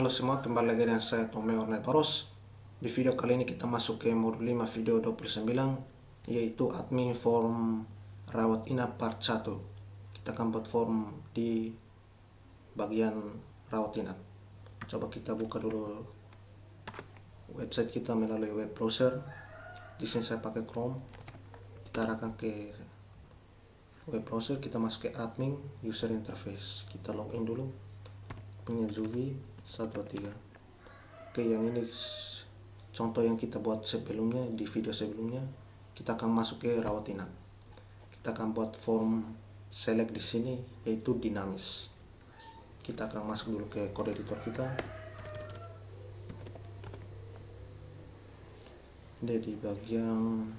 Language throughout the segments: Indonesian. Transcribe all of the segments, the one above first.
Halo semua, kembali lagi dengan saya Tommy Orneparos. Di video kali ini kita masuk ke modul 5 video 29, yaitu admin form rawat inap part 1. Kita akan buat form di bagian rawat inap. Coba kita buka dulu website kita melalui web browser. Di sini saya pakai Chrome. Kita arahkan ke web browser, kita masuk ke admin user interface. Kita login dulu. Punya Zubi 123. Oke, yang ini contoh yang kita buat sebelumnya, di video sebelumnya. Kita akan masuk ke rawat inap. Kita akan buat form select di sini, yaitu dinamis. Kita akan masuk dulu ke kode editor kita. Ini di bagian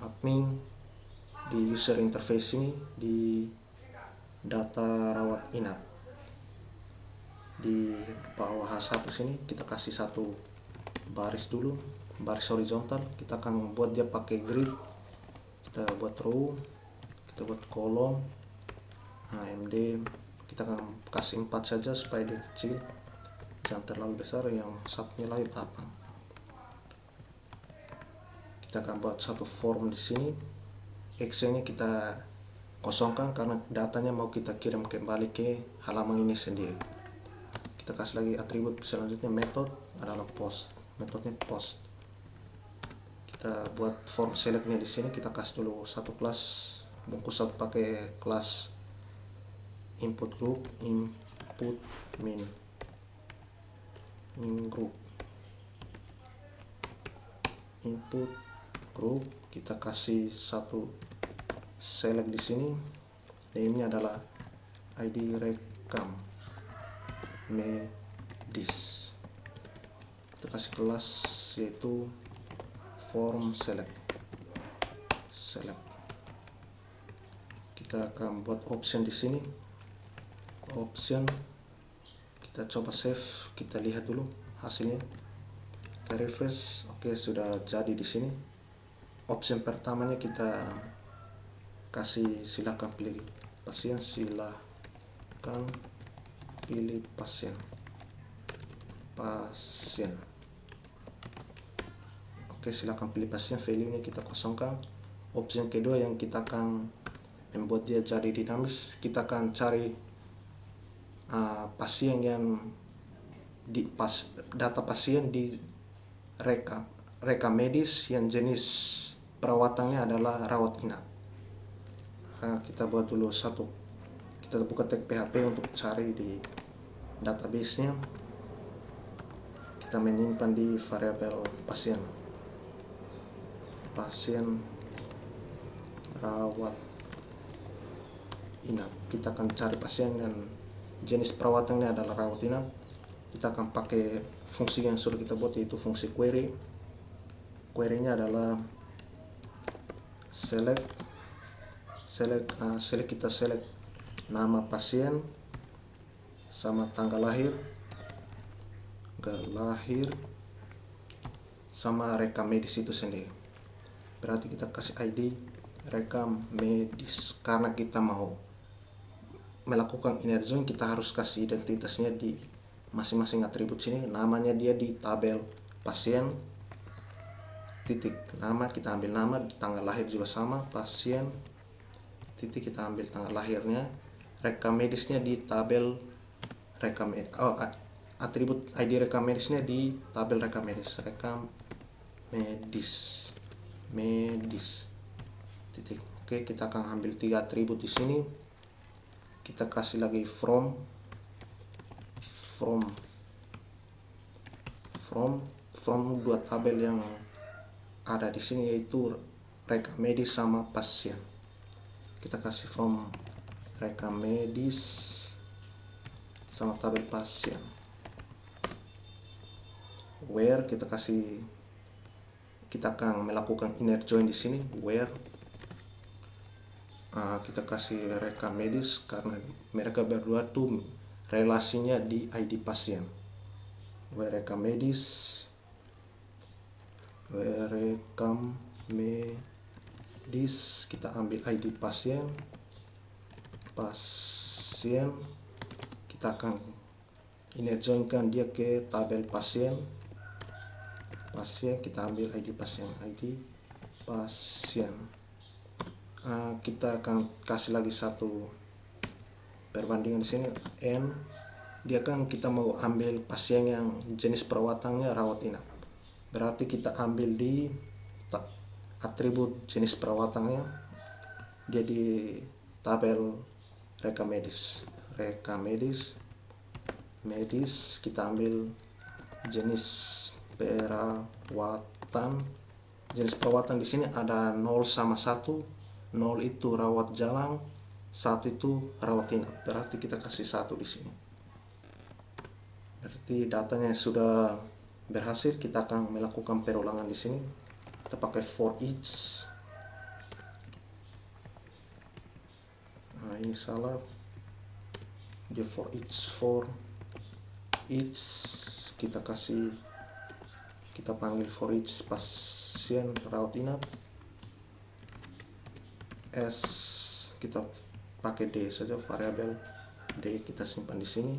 admin, di user interface ini, di data rawat inap. Di bawah H1 sini kita kasih satu baris dulu, baris horizontal. Kita akan buat dia pakai grid. Kita buat row, kita buat kolom, AMD. Kita akan kasih 4 saja supaya dia kecil, jangan terlalu besar. Yang satunya lagi 8. Kita akan buat satu form di sini. Excel-nya kita kosongkan karena datanya mau kita kirim kembali ke halaman ini sendiri. Kita kasih lagi atribut selanjutnya, method adalah post, metodenya post. Kita buat form selectnya di sini. Kita kasih dulu satu kelas, bungkus satu pakai kelas input group, input min group, input group. Kita kasih satu select di sini. Name-nya adalah ID rekam medis. Kita kasih kelas yaitu form select. Kita akan buat option di sini. Option, kita coba save, kita lihat dulu hasilnya. Kita refresh. Oke, sudah jadi di sini. Option pertamanya kita kasih silakan pilih pasien, silakan pilih pasien. Oke, silakan pilih pasien. Value-nya kita kosongkan. Option kedua yang kita akan membuat dia jadi dinamis, kita akan cari pasien yang di data pasien di reka medis yang jenis perawatannya adalah rawat inap. Kita buat dulu satu, kita buka tag PHP untuk cari di database-nya. Kita menyimpan di variabel pasien rawat inap. Kita akan cari pasien dan jenis perawatannya adalah rawat inap. Kita akan pakai fungsi yang sudah kita buat, yaitu fungsi query. Query-nya adalah select. Kita select nama pasien sama tanggal lahir sama rekam medis itu sendiri. Berarti kita kasih ID rekam medis karena kita mau melakukan inner join. Kita harus kasih identitasnya di masing-masing atribut sini. Namanya dia di tabel pasien, titik nama, kita ambil nama. Tanggal lahir juga sama, pasien titik, kita ambil tanggal lahirnya. Rekam medisnya di tabel rekam atribut ID rekam medisnya di tabel rekam medis. Rekam medis titik. Oke, kita akan ambil 3 atribut di sini. Kita kasih lagi from dua tabel yang ada di sini, yaitu rekam medis sama pasien. Kita kasih from rekam medis sama tabel pasien. Where kita akan melakukan inner join di sini. Where kita kasih rekam medis karena mereka berdua tuh relasinya di ID pasien. Where rekam medis, kita ambil ID pasien. Kita akan Ini joinkan dia ke tabel pasien. Kita ambil ID pasien, kita akan kasih lagi satu perbandingan di sini. N, dia kan kita mau ambil pasien yang jenis perawatannya rawat inap, berarti kita ambil di atribut jenis perawatannya, dia di tabel reka medis, kita ambil jenis perawatan. Jenis perawatan di sini ada 0 sama 1. 0 itu rawat jalan, 1 itu rawat inap. Berarti kita kasih 1 di sini. Berarti datanya sudah berhasil. Kita akan melakukan perulangan di sini. Kita pakai for each. Nah, ini salah. Dia for each kita panggil for each pasien rawat inap. S kita pakai D saja, variabel D kita simpan di sini.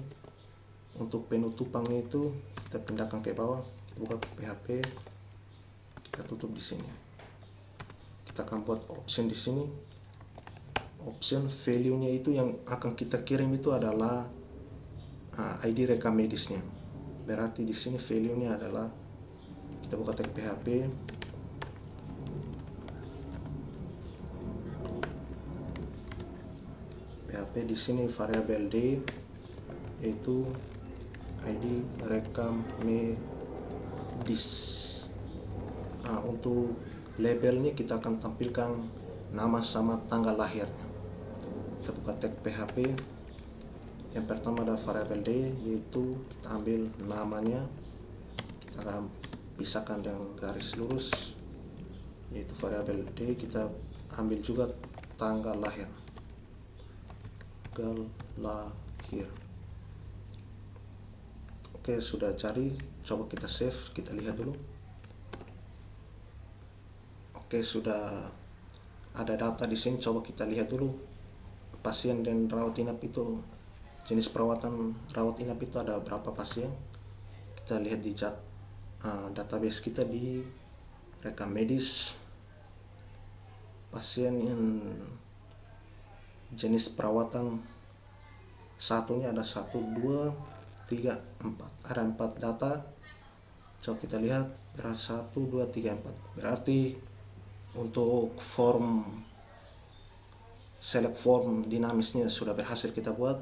Untuk penutupannya itu kita pindahkan ke bawah, kita buka PHP, kita tutup di sini. Kita akan buat option di sini. Option value-nya itu yang akan kita kirim itu adalah ID rekam medisnya. Berarti di sini value-nya adalah, kita buka tag PHP, di sini variabel D yaitu ID rekam medis. Untuk labelnya kita akan tampilkan nama sama tanggal lahirnya. Kita buka tag PHP. Yang pertama ada variabel D, yaitu kita ambil namanya, kita akan pisahkan dengan garis lurus, yaitu variabel D. Kita ambil juga tanggal lahir. Oke, sudah jadi. Coba kita save, kita lihat dulu. Oke, sudah ada data di sini. Coba kita lihat dulu pasien dan rawat inap itu, jenis perawatan rawat inap itu ada berapa pasien. Kita lihat di database kita di rekam medis. Pasien yang jenis perawatan satunya ada 1, 2, 3, 4. Ada 4 data. Coba kita lihat, berarti 1, 2, 3, 4. Berarti untuk select form dinamisnya sudah berhasil kita buat.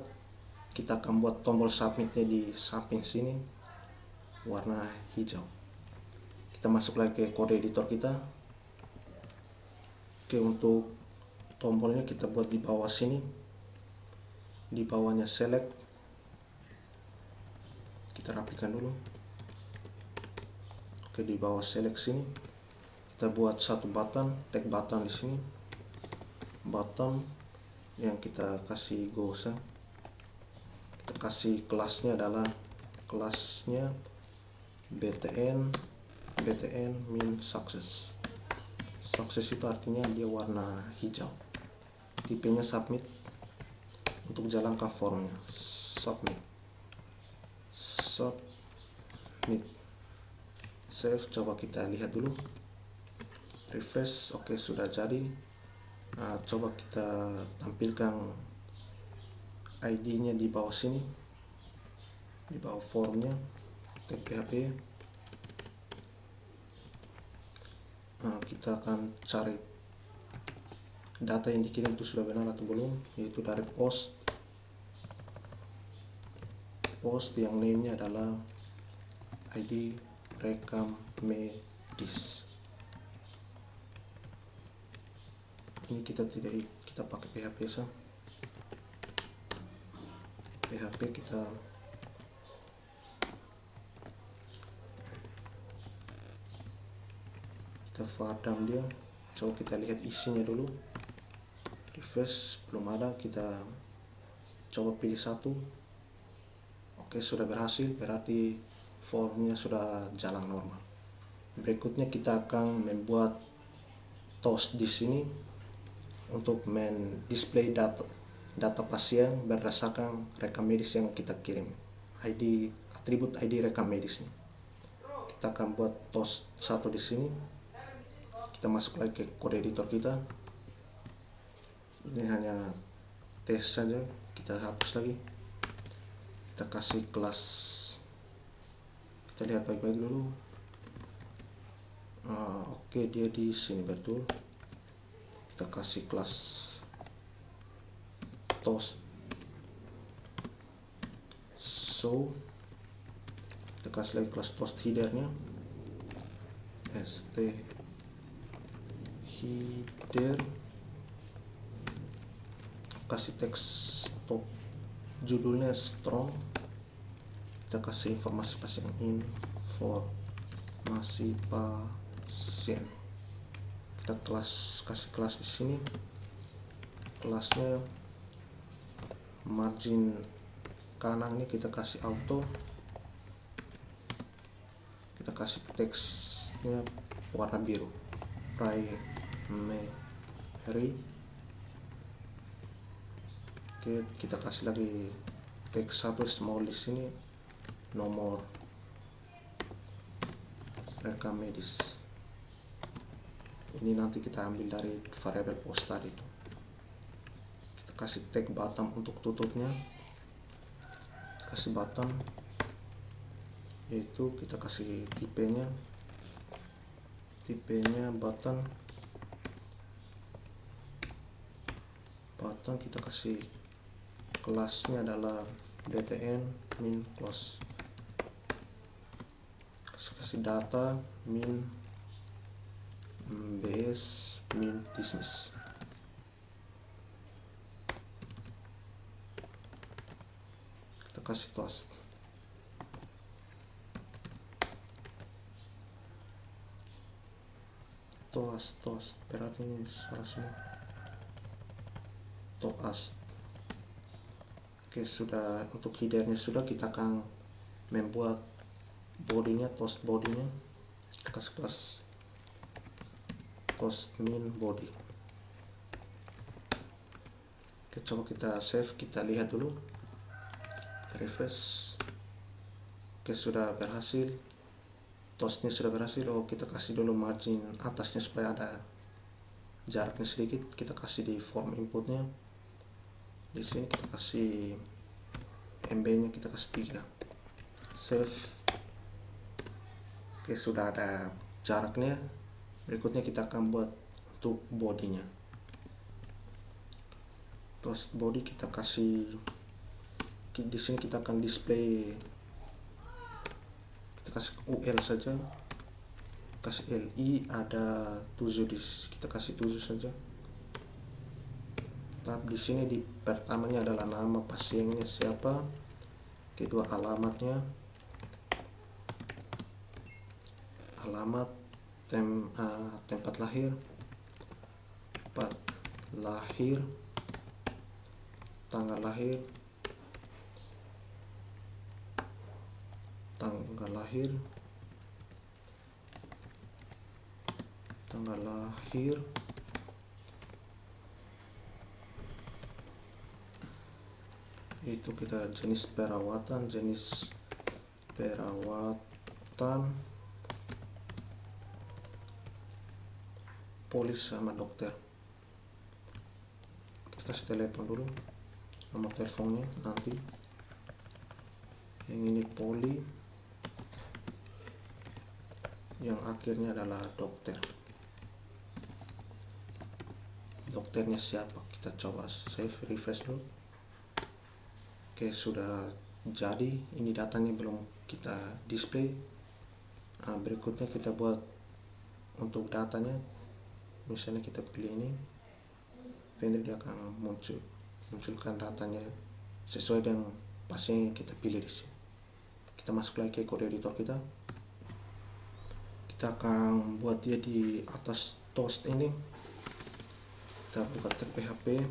Kita akan buat tombol submitnya di samping sini, warna hijau. Kita masuk lagi ke kode editor kita. Oke, untuk tombolnya kita buat di bawah sini, di bawahnya select. Kita rapikan dulu. Oke, di bawah select sini kita buat satu button, tag button di sini, button yang kita kasih gosha. Kita kasih kelasnya adalah btn min success. Success itu artinya dia warna hijau. Tipenya submit. Untuk jalankan formnya, submit. Save. Coba kita lihat dulu, refresh. Oke, sudah jadi. Coba kita tampilkan ID-nya di bawah sini, di bawah formnya, tag PHP. Kita akan cari data yang dikirim itu sudah benar atau belum, yaitu dari post yang name-nya adalah ID rekam medis. Ini kita pakai PHP saja. PHP kita fadam dia. Coba kita lihat isinya dulu. Refresh, belum ada. Kita coba pilih satu. Oke, sudah berhasil. Berarti formnya sudah jalan normal. Berikutnya kita akan membuat toast di sini untuk display data pasien berdasarkan rekam medis yang kita kirim, ID atribut ID rekam medis nih. Kita akan buat toast 1 di sini. Kita masuk lagi ke kode editor kita. Ini hanya tes saja, kita hapus lagi. Kita kasih kelas, kita lihat baik-baik dulu. Oke, dia di sini betul. Kita kasih kelas toast so, kita kasih lagi kelas toast headernya, st header, kasih teks top judulnya strong, kita kasih informasi pasien, informasi pasien. Kita kasih kelas di sini, kelasnya margin kanan ini kita kasih auto, kita kasih teksnya warna biru, primary. Oke, kita kasih lagi teks 1 small di sini, nomor rekam medis. Ini nanti kita ambil dari variabel post tadi. Kita kasih tag bottom untuk tutupnya, kasih button, yaitu kita kasih tipenya button, kita kasih kelasnya adalah btn min close, kasih data min bs min dismiss. Kasih toast. Berarti ini salah semua. Toast. Oke, sudah. Untuk headernya sudah, kita akan membuat bodinya, toast bodinya. Kasih kelas toast min body. Oke, coba kita save, kita lihat dulu. Refresh. Oke, sudah berhasil, toastnya sudah berhasil. Kita kasih dulu margin atasnya supaya ada jaraknya sedikit. Kita kasih di form inputnya, di sini kita kasih MB nya, kita kasih 3. Save. Oke, sudah ada jaraknya. Berikutnya kita akan buat untuk bodinya. Toast body kita kasih, di sini kita akan display, kita kasih UL saja, kasih LI ada 7 kita kasih 7 saja. Tab di sini di pertamanya adalah nama pasiennya siapa, kedua alamatnya, alamat tempat lahir, tanggal lahir, itu kita jenis perawatan, polis sama dokter. Kita kasih telepon dulu, nomor teleponnya nanti. Yang ini poli, yang akhirnya adalah dokter. Dokternya siapa, kita coba save, refresh dulu. Oke, sudah jadi. Ini datanya belum kita display. Berikutnya kita buat untuk datanya. Misalnya kita pilih ini, nanti dia akan munculkan datanya sesuai dengan pasien yang kita pilih di sini. Kita masuk lagi ke kode editor kita. Kita akan buat dia di atas toast ini. Kita buka tag PHP.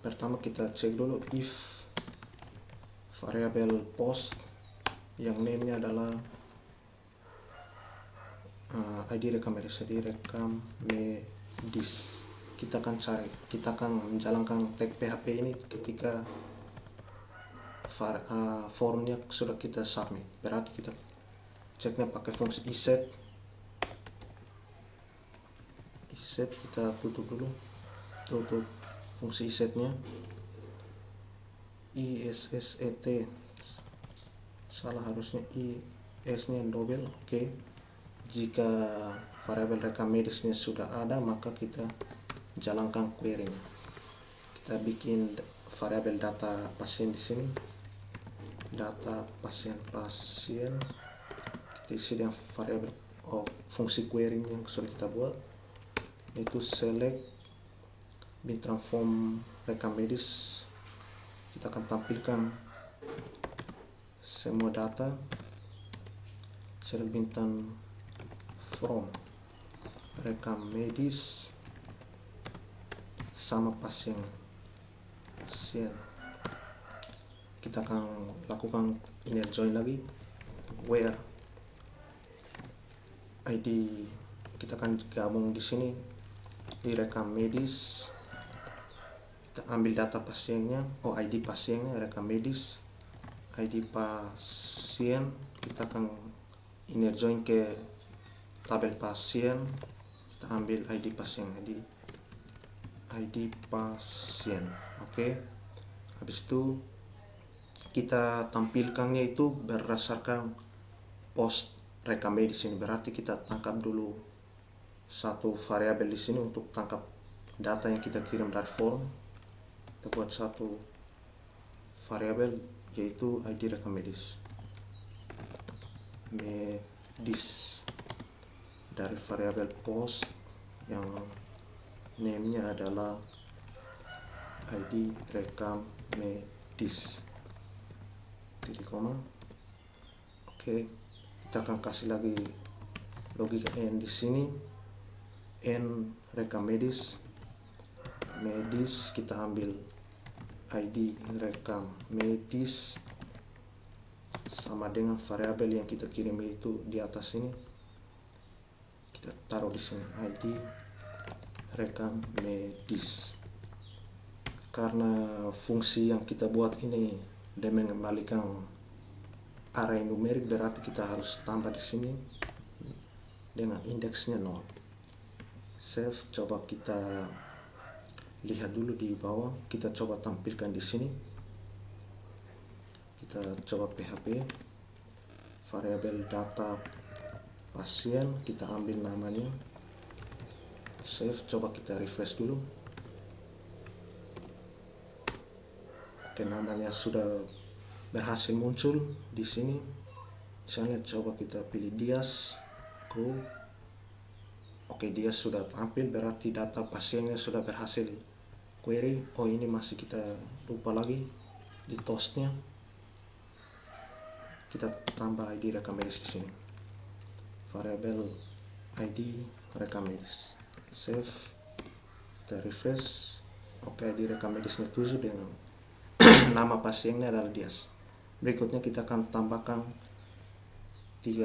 Pertama kita cek dulu if variabel post yang name-nya adalah ID rekam medis, kita akan menjalankan tag PHP ini ketika formnya sudah kita submit, berarti kita ceknya pakai fungsi iset. Kita tutup dulu, tutup fungsi isetnya, isset, salah, harusnya is nya double. Oke. Jika variabel rekam medisnya sudah ada, maka kita jalankan query nya. Kita bikin variabel data pasien di sini, data pasien, kita isi dengan variabel fungsi query yang sudah kita buat, yaitu select bintang form rekam medis. Kita akan tampilkan semua data, select bintang from rekam medis sama pasien. Kita akan lakukan inner join lagi, where ID kita akan gabung di sini di rekam medis. Kita ambil data pasiennya, ID pasiennya, rekam medis, ID pasien. Kita akan inner join ke tabel pasien. Kita ambil ID pasien, ID pasien. Oke. Habis itu kita tampilkannya itu berdasarkan post rekam medis ini. Berarti kita tangkap dulu satu variabel di sini untuk tangkap data yang kita kirim dari form. Kita buat satu variabel, yaitu ID rekam medis dari variabel post yang name-nya adalah ID rekam medis, titik koma. Oke, kita akan kasih lagi logika n di sini, n rekam medis, kita ambil ID rekam medis sama dengan variabel yang kita kirim itu di atas ini. Kita taruh di sini ID rekam medis. Karena fungsi yang kita buat ini dia mengembalikan array numerik, berarti kita harus tambah di sini dengan indeksnya 0. Save. Coba kita lihat dulu di bawah. Kita coba tampilkan di sini. Kita coba PHP variabel data pasien, kita ambil namanya, save. Coba kita refresh dulu. Oke, namanya sudah berhasil muncul di sini. Misalnya coba kita pilih Dias, go. Oke, Dias sudah tampil, berarti data pasiennya sudah berhasil query. Ini masih kita lupa lagi di toastnya. Kita tambah ID rekam medis di sini, variabel ID rekam medis, save. Kita refresh. Oke, ID rekam medisnya 7 dengan nama pasiennya adalah Dias. Berikutnya kita akan tambahkan 5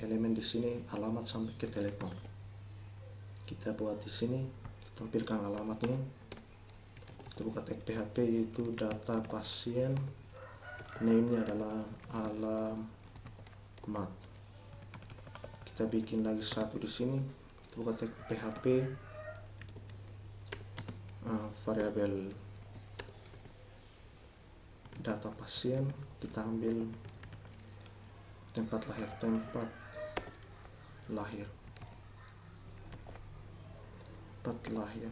elemen di sini, alamat sampai ke telepon. Kita buat di sini, tampilkan alamatnya. Kita buka tag PHP, yaitu data pasien, name-nya adalah alamat. Kita bikin lagi satu di sini. Kita buka tag PHP, variabel data pasien. Kita ambil tempat lahir,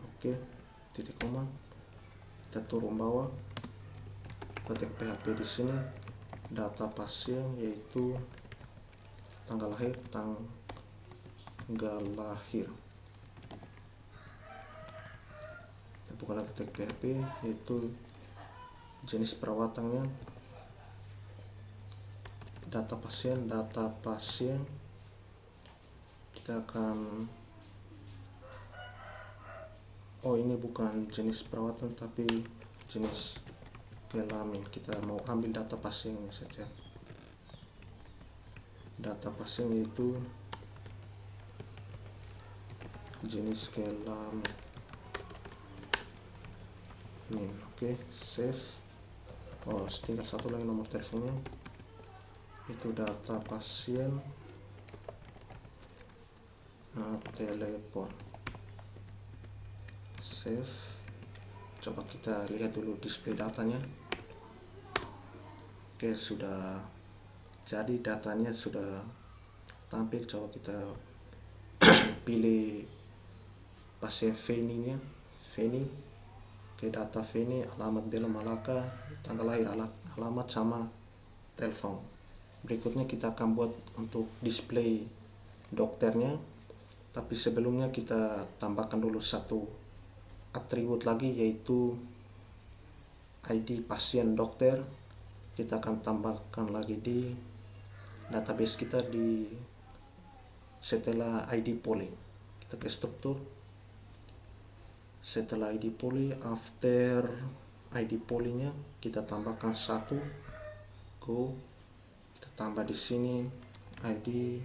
oke, titik koma. Kita turun bawah, ketik PHP di sini, data pasien, yaitu tanggal lahir. Kita buka lagi tag PHP, yaitu jenis perawatannya, data pasien. Kita akan ini bukan jenis perawatan tapi jenis kelamin. Kita mau ambil data pasiennya saja. Data pasien yaitu jenis kelamin. Oke, save. Oh, tinggal satu lagi nomor teleponnya, itu data pasien, telepon. Save. Coba kita lihat dulu display datanya. Oke, sudah jadi, datanya sudah tampil. Coba kita pilih pasien Feni-nya, Feni. Oke, data Feni, alamat Bella Malaka, tanggal lahir, alamat sama telepon. Berikutnya kita akan buat untuk display dokternya, tapi sebelumnya kita tambahkan dulu satu atribut lagi, yaitu ID pasien dokter. Kita akan tambahkan lagi di database kita di setelah ID polling. Kita ke struktur, setelah ID polling, after ID pollingnya kita tambahkan satu, go. Kita tambah di sini ID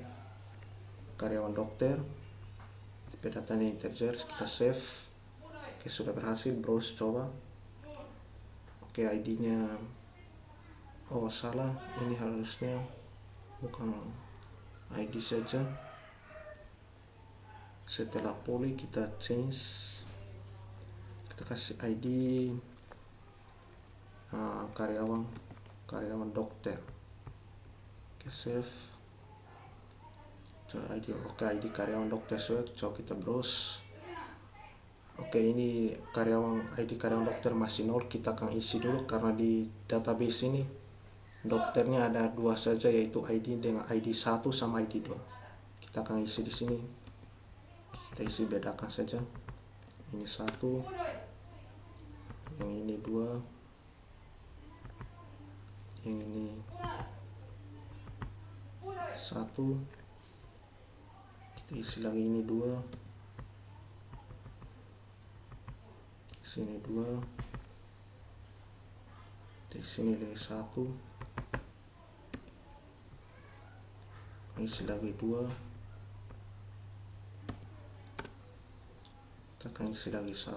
karyawan dokter, datanya integer, kita save. Oke, sudah berhasil. Browse coba. Oke, ID-nya, oh salah, ini harusnya bukan ID saja. Setelah poly kita change, kita kasih ID karyawan dokter. Oke, save. Coba ID, oke, ID karyawan dokter sudah. Coba kita browse. Oke, ini ID karyawan dokter masih 0. Kita akan isi dulu karena di database ini dokternya ada 2 saja, yaitu ID dengan ID 1 sama ID 2. Kita akan isi di sini. Kita isi, bedakan saja. Ini 1, yang ini 2, yang ini 1. Kita isi lagi, ini 2, sini 2, di sini lagi 1, isi lagi 2, kita akan isi lagi 1,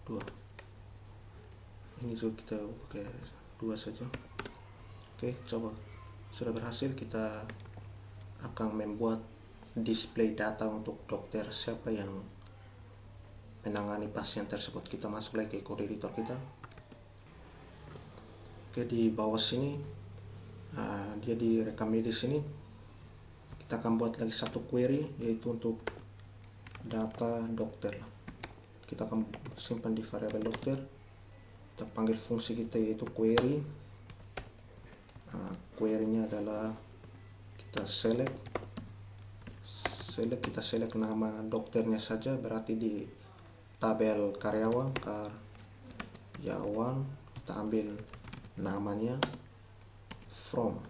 2. Ini juga kita pakai 2 saja. Oke, coba sudah berhasil. Kita akan membuat display data untuk dokter siapa yang menangani pasien tersebut. Kita masuk lagi ke kode editor kita. Oke, di bawah sini dia di rekam medis ini, kita akan buat lagi satu query, yaitu untuk data dokter. Kita akan simpan di variabel dokter. Kita panggil fungsi kita, yaitu query. Query-nya adalah kita select nama dokternya saja, berarti di tabel karyawan, kita ambil namanya from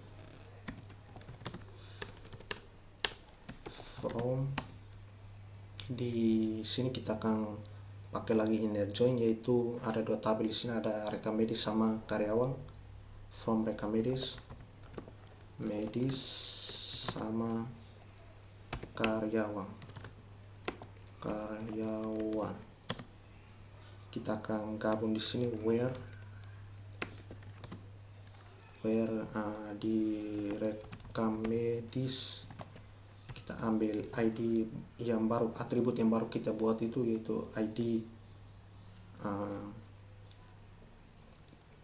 di sini. Kita akan pakai lagi inner join, yaitu ada 2 tabel di sini, ada rekam medis sama karyawan. From rekam medis sama karyawan. Kita akan gabung di sini where di rekam medis kita ambil ID yang baru, atribut yang baru kita buat itu, yaitu ID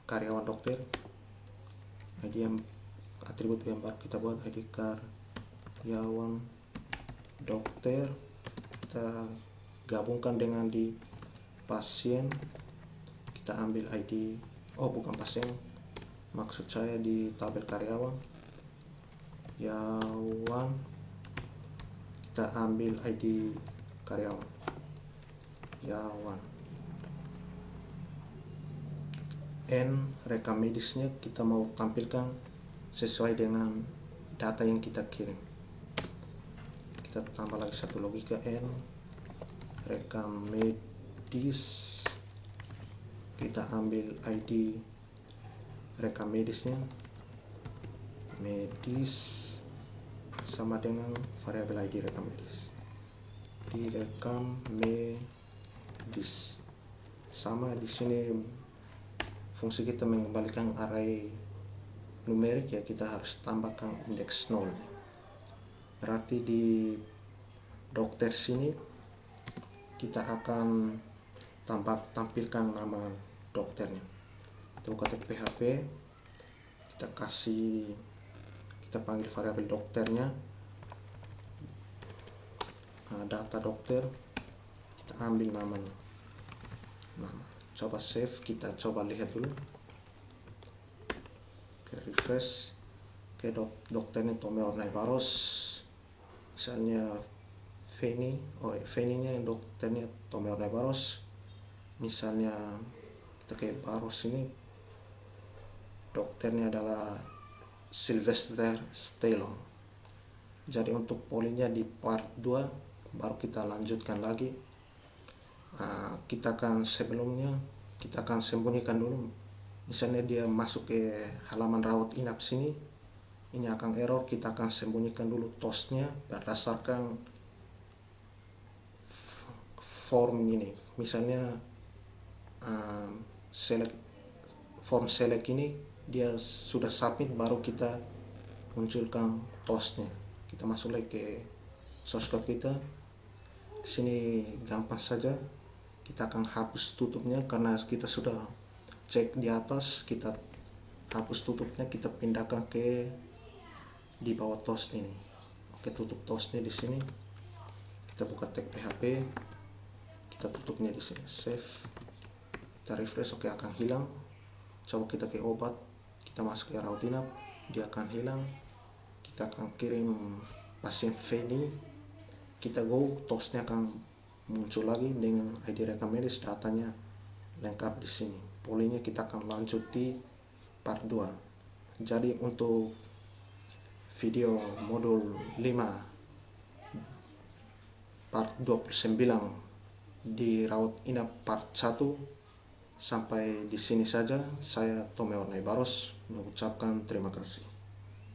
karyawan dokter. ID yang atribut yang baru kita buat ID karyawan dokter, kita gabungkan dengan di pasien. Kita ambil ID, bukan pasien, maksud saya di tabel karyawan, kita ambil ID karyawan. Rekam medisnya kita mau tampilkan sesuai dengan data yang kita kirim. Kita tambah lagi satu logika, rekam medis, kita ambil ID rekam medisnya, medis sama dengan variabel ID rekam medis. direkam medis. Sama di sini fungsi kita mengembalikan array numerik ya, kita harus tambahkan indeks 0. Berarti di dokter sini kita akan tampilkan nama dokternya. Kita buka tag PHP, kita panggil variabel dokternya, data dokter, kita ambil namanya. Coba save, kita coba lihat dulu. Oke, refresh. Oke, dokternya Tommy Ornaibaros, misalnya Feni nya dokternya Tommy Ornaibaros, misalnya kita ke Baros ini dokternya adalah Sylvester Stallone. Jadi untuk polinya di part 2 baru kita lanjutkan lagi. Kita akan sembunyikan dulu. Misalnya dia masuk ke halaman rawat inap sini, ini akan error. Kita akan sembunyikan dulu tosnya berdasarkan form ini. Misalnya form select ini dia sudah submit, baru kita munculkan tosnya. Kita masuk lagi ke source code kita. Sini gampang saja, kita akan hapus tutupnya karena kita sudah cek di atas. Kita hapus tutupnya, kita pindahkan ke di bawah tos ini. Oke, tutup tosnya di sini. Kita buka tag PHP, kita tutupnya di sini, save, kita refresh. Oke, akan hilang. Coba kita ke obat, kita masuk ke rawat inap, dia akan hilang. Kita akan kirim pasien Feni, kita go, tosnya akan muncul lagi dengan ID rekam medis, datanya lengkap di sini. Polinya kita akan lanjut di part 2. Jadi untuk video modul 5 part 29 di rawat inap part 1 sampai di sini saja. Saya Tommy Ornaibaros mengucapkan terima kasih.